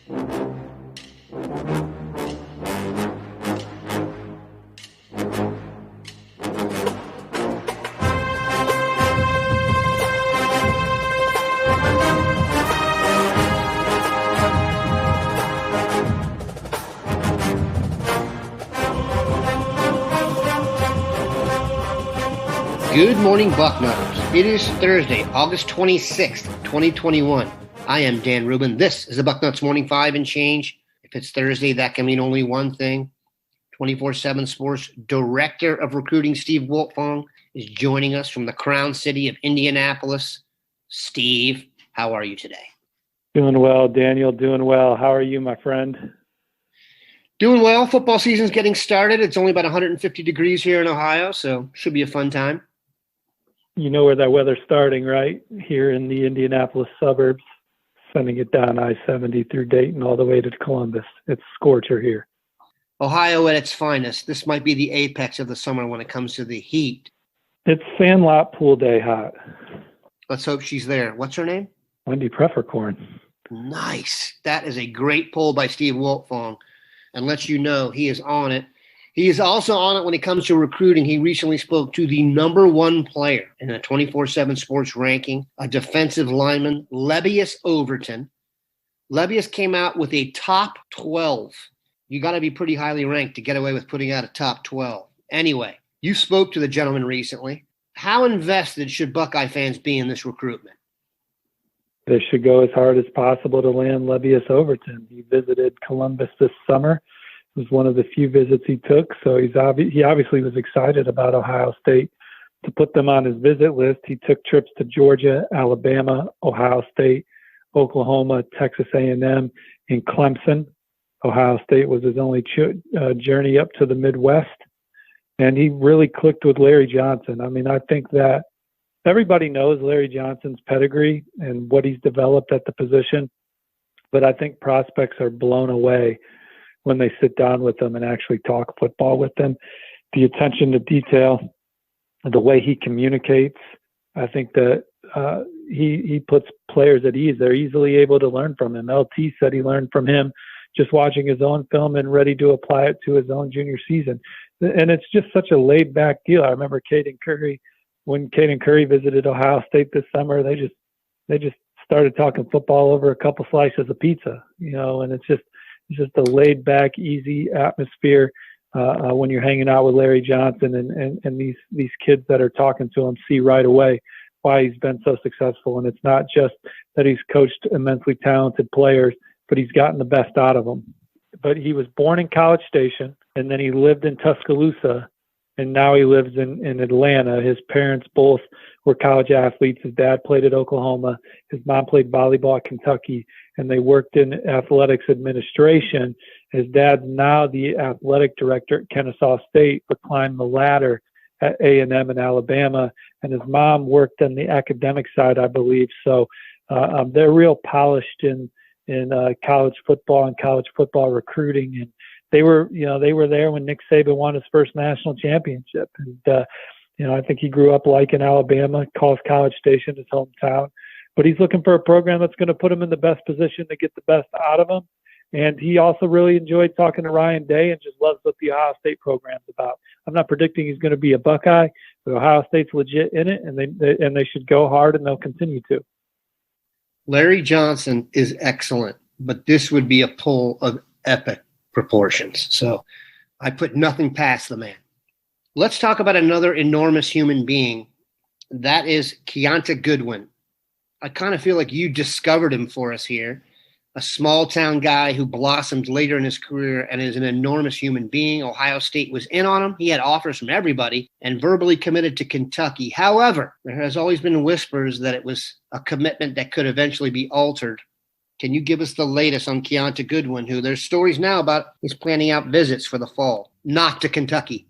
Good morning, Bucknutters. It is Thursday, August 26th, 2021. I am Dan Rubin. This is the Bucknuts Morning 5 and change. If it's Thursday, that can mean only one thing. 24/7 Sports Director of Recruiting, Steve Wiltfong, is joining us from the Crown City of Indianapolis. Steve, how are you today? Doing well, Daniel. Doing well. How are you, my friend? Doing well. Football season's getting started. It's only about 150 degrees here in Ohio, so should be a fun time. You know where that weather's starting, right? Here in the Indianapolis suburbs, sending it down I-70 through Dayton all the way to Columbus. It's scorcher here. Ohio at its finest. This might be the apex of the summer when it comes to the heat. It's Sandlot Pool Day hot. Let's hope she's there. What's her name? Wendy Preffercorn. Nice. That is a great poll by Steve Wiltfong, and lets you know he is on it. He is also on it when it comes to recruiting. He recently spoke to the number one player in a 24/7 Sports ranking, a defensive lineman, Lebbeus Overton. Lebbeus came out with a top 12. You got to be pretty highly ranked to get away with putting out a top 12. Anyway, you spoke to the gentleman recently. How invested should Buckeye fans be in this recruitment? They should go as hard as possible to land Lebbeus Overton. He visited Columbus this summer. It was one of the few visits he took, so he obviously was excited about Ohio State to put them on his visit list. He took trips to Georgia, Alabama, Ohio State, Oklahoma, Texas A&M, and Clemson. Ohio State was his only journey up to the Midwest, and he really clicked with Larry Johnson. I mean, I think that everybody knows Larry Johnson's pedigree and what he's developed at the position, but I think prospects are blown away when they sit down with them and actually talk football with them. The attention to detail, the way he communicates, I think that he puts players at ease. They're easily able to learn from him. LT said he learned from him just watching his own film and ready to apply it to his own junior season. And it's just such a laid-back deal. I remember when Caden Curry visited Ohio State this summer, they just started talking football over a couple slices of pizza, and it's just a laid back, easy atmosphere when you're hanging out with Larry Johnson, and these kids that are talking to him see right away why he's been so successful. And it's not just that he's coached immensely talented players, but he's gotten the best out of them. But he was born in College Station, and then he lived in Tuscaloosa, and now he lives in Atlanta. His parents both were college athletes. His dad played at Oklahoma. His mom played volleyball at Kentucky, and they worked in athletics administration. His dad's now the athletic director at Kennesaw State, but climbed the ladder at A&M in Alabama. And his mom worked on the academic side, I believe. So they're real polished in college football and college football recruiting. And they were there when Nick Saban won his first national championship. And, I think he grew up liking Alabama, calls College Station his hometown. But he's looking for a program that's going to put him in the best position to get the best out of him. And he also really enjoyed talking to Ryan Day and just loves what the Ohio State program's about. I'm not predicting he's going to be a Buckeye, but Ohio State's legit in it, and they should go hard, and they'll continue to. Larry Johnson is excellent, but this would be a pull of epic proportions. So I put nothing past the man. Let's talk about another enormous human being. That is Kiyaunta Goodwin. I kind of feel like you discovered him for us here. A small town guy who blossomed later in his career and is an enormous human being. Ohio State was in on him. He had offers from everybody and verbally committed to Kentucky. However, there has always been whispers that it was a commitment that could eventually be altered. Can you give us the latest on Kiyaunta Goodwin, who there's stories now about he's planning out visits for the fall, not to Kentucky?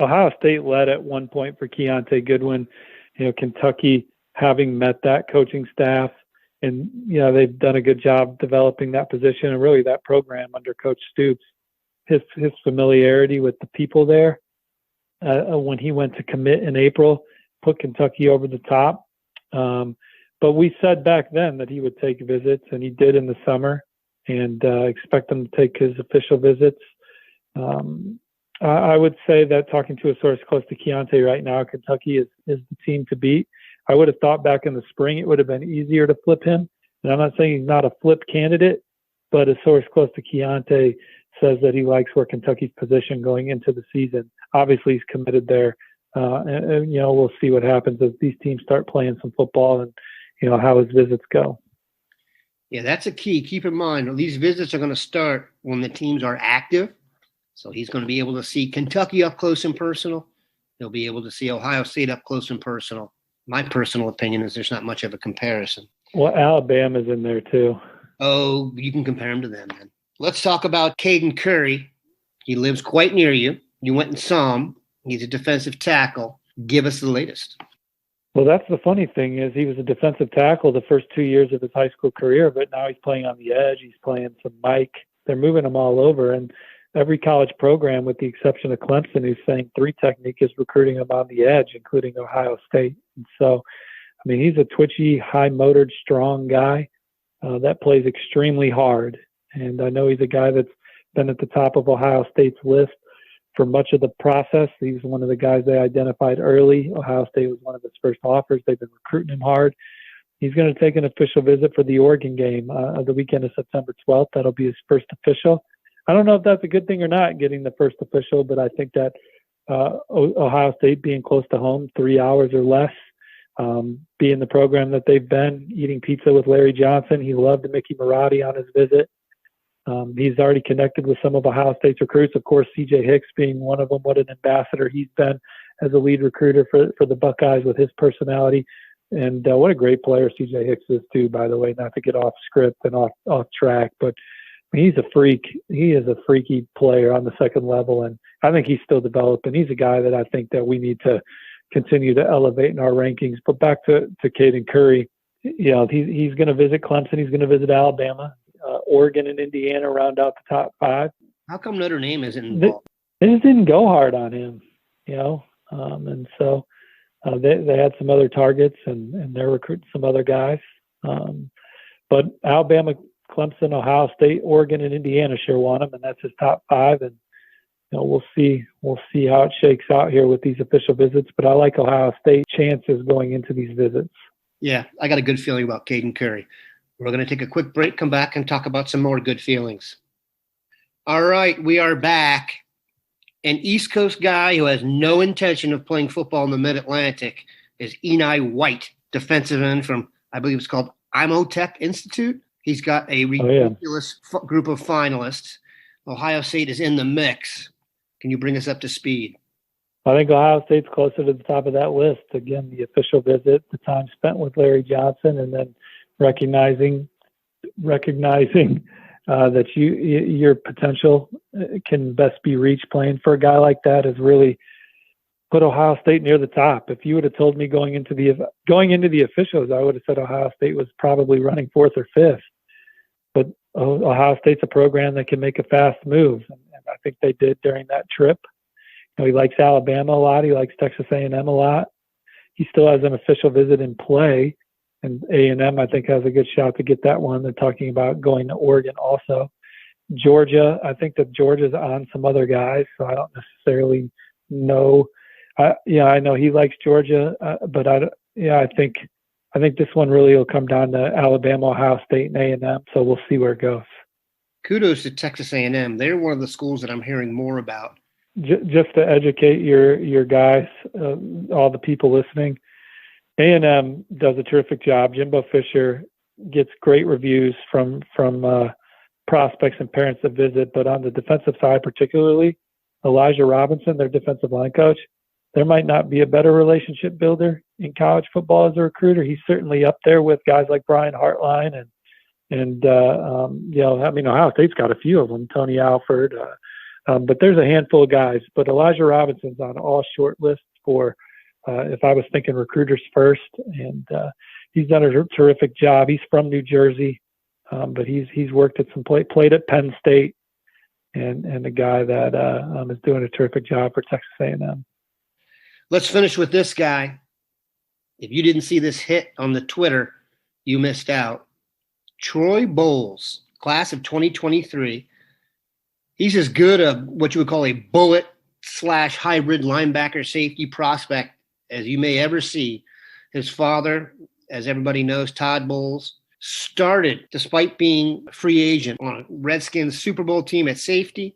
Ohio State led at one point for Kiyaunta Goodwin. Kentucky, having met that coaching staff, and they've done a good job developing that position and really that program under Coach Stoops. His familiarity with the people there, when he went to commit in April, put Kentucky over the top. But we said back then that he would take visits, and he did in the summer. and expect him to take his official visits. I would say that, talking to a source close to Kiyaunta right now, Kentucky is the team to beat. I would have thought back in the spring it would have been easier to flip him. And I'm not saying he's not a flip candidate, but a source close to Kiyaunta says that he likes where Kentucky's position going into the season. Obviously, he's committed there. And we'll see what happens as these teams start playing some football and, how his visits go. Yeah, that's a key. Keep in mind, these visits are going to start when the teams are active. So he's going to be able to see Kentucky up close and personal. He'll be able to see Ohio State up close and personal. My personal opinion is there's not much of a comparison. Well, Alabama's in there too. Oh, you can compare him to them then. Let's talk about Caden Curry. He lives quite near you. You went and saw him. He's a defensive tackle. Give us the latest. Well, that's the funny thing is he was a defensive tackle the first 2 years of his high school career, but now he's playing on the edge. He's playing some Mike. They're moving him all over. And every college program, with the exception of Clemson, who's saying 3 technique, is recruiting him on the edge, including Ohio State. And so, he's a twitchy, high-motored, strong guy that plays extremely hard. And I know he's a guy that's been at the top of Ohio State's list for much of the process. He's one of the guys they identified early. Ohio State was one of his first offers. They've been recruiting him hard. He's going to take an official visit for the Oregon game the weekend of September 12th. That'll be his first official. I don't know if that's a good thing or not, getting the first official, but I think that Ohio State being close to home, 3 hours or less, being the program that they've been, eating pizza with Larry Johnson. He loved Mickey Marotti on his visit. He's already connected with some of Ohio State's recruits. Of course, C.J. Hicks being one of them. What an ambassador he's been as a lead recruiter for the Buckeyes with his personality. And what a great player C.J. Hicks is too, by the way, not to get off script and off track. But he's a freak. He is a freaky player on the second level. And I think he's still developing. He's a guy that I think that we need to continue to elevate in our rankings. But back to Caden Curry, he's going to visit Clemson. He's going to visit Alabama. Oregon and Indiana round out the top 5. How come Notre Dame isn't involved? They just didn't go hard on him, and so they had some other targets and they're recruiting some other guys. But Alabama, Clemson, Ohio State, Oregon, and Indiana sure want him, and that's his top 5. And we'll see how it shakes out here with these official visits. But I like Ohio State chances going into these visits. Yeah, I got a good feeling about Caden Curry. We're going to take a quick break, come back, and talk about some more good feelings. All right, we are back. An East Coast guy who has no intention of playing football in the Mid-Atlantic is Enai White, defensive end from, I believe it's called Imotech Institute. He's got a ridiculous group of finalists. Ohio State is in the mix. Can you bring us up to speed? I think Ohio State's closer to the top of that list. Again, the official visit, the time spent with Larry Johnson, and then recognizing that your potential can best be reached playing for a guy like that has really put Ohio State near the top. If you would have told me going into the officials, I would have said Ohio State was probably running 4th or 5th. But Ohio State's a program that can make a fast move, and I think they did during that trip. He likes Alabama a lot. He likes Texas A&M a lot. He still has an official visit in play. And A&M, I think, has a good shot to get that one. They're talking about going to Oregon also. Georgia, I think that Georgia's on some other guys, so I don't necessarily know. I know he likes Georgia, but I think this one really will come down to Alabama, Ohio State, and A&M. So we'll see where it goes. Kudos to Texas A&M. They're one of the schools that I'm hearing more about. Just to educate your guys, all the people listening. A&M does a terrific job. Jimbo Fisher gets great reviews from prospects and parents that visit. But on the defensive side, particularly, Elijah Robinson, their defensive line coach, there might not be a better relationship builder in college football as a recruiter. He's certainly up there with guys like Brian Hartline and Ohio State's got a few of them, Tony Alford. But there's a handful of guys. But Elijah Robinson's on all short lists for. If I was thinking recruiters first, and he's done a terrific job. He's from New Jersey, but he's worked at played at Penn State, and a guy that is doing a terrific job for Texas A&M. Let's finish with this guy. If you didn't see this hit on the Twitter, you missed out. Troy Bowles, class of 2023. He's as good a what you would call a bullet / hybrid linebacker safety prospect as you may ever see. His father, as everybody knows, Todd Bowles, started, despite being a free agent, on a Redskins Super Bowl team at safety.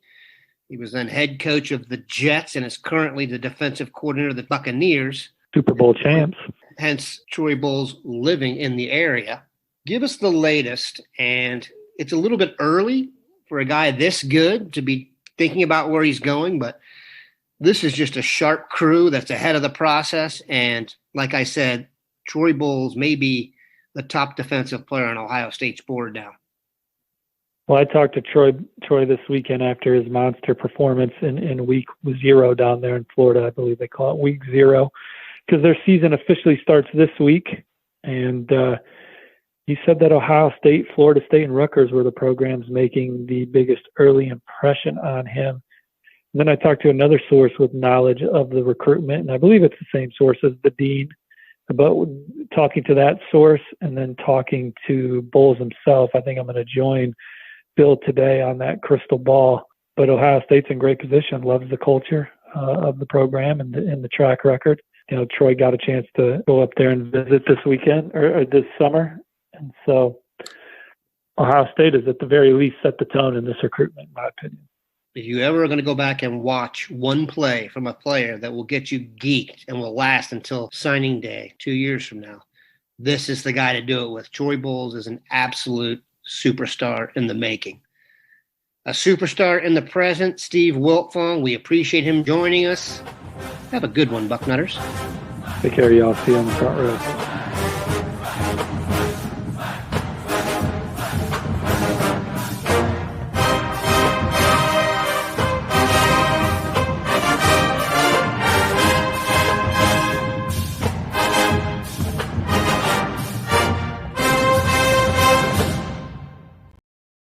He was then head coach of the Jets and is currently the defensive coordinator of the Buccaneers. Super Bowl champs. Hence, Troy Bowles living in the area. Give us the latest, and it's a little bit early for a guy this good to be thinking about where he's going, but this is just a sharp crew that's ahead of the process. And like I said, Troy Bowles may be the top defensive player on Ohio State's board now. Well, I talked to Troy this weekend after his monster performance in week 0 down there in Florida. I believe they call it week 0 because their season officially starts this week. And he said that Ohio State, Florida State, and Rutgers were the programs making the biggest early impression on him. And then I talked to another source with knowledge of the recruitment, and I believe it's the same source as the dean, about talking to that source and then talking to Bowles himself. I think I'm going to join Bill today on that crystal ball. But Ohio State's in great position, loves the culture of the program and the track record. You know, Troy got a chance to go up there and visit this weekend or this summer. And so Ohio State is at the very least set the tone in this recruitment, in my opinion. If you ever are going to go back and watch one play from a player that will get you geeked and will last until signing day 2 years from now, this is the guy to do it with. Troy Bowles is an absolute superstar in the making. A superstar in the present, Steve Wiltfong. We appreciate him joining us. Have a good one, Bucknutters. Take care, y'all. See you on the front row.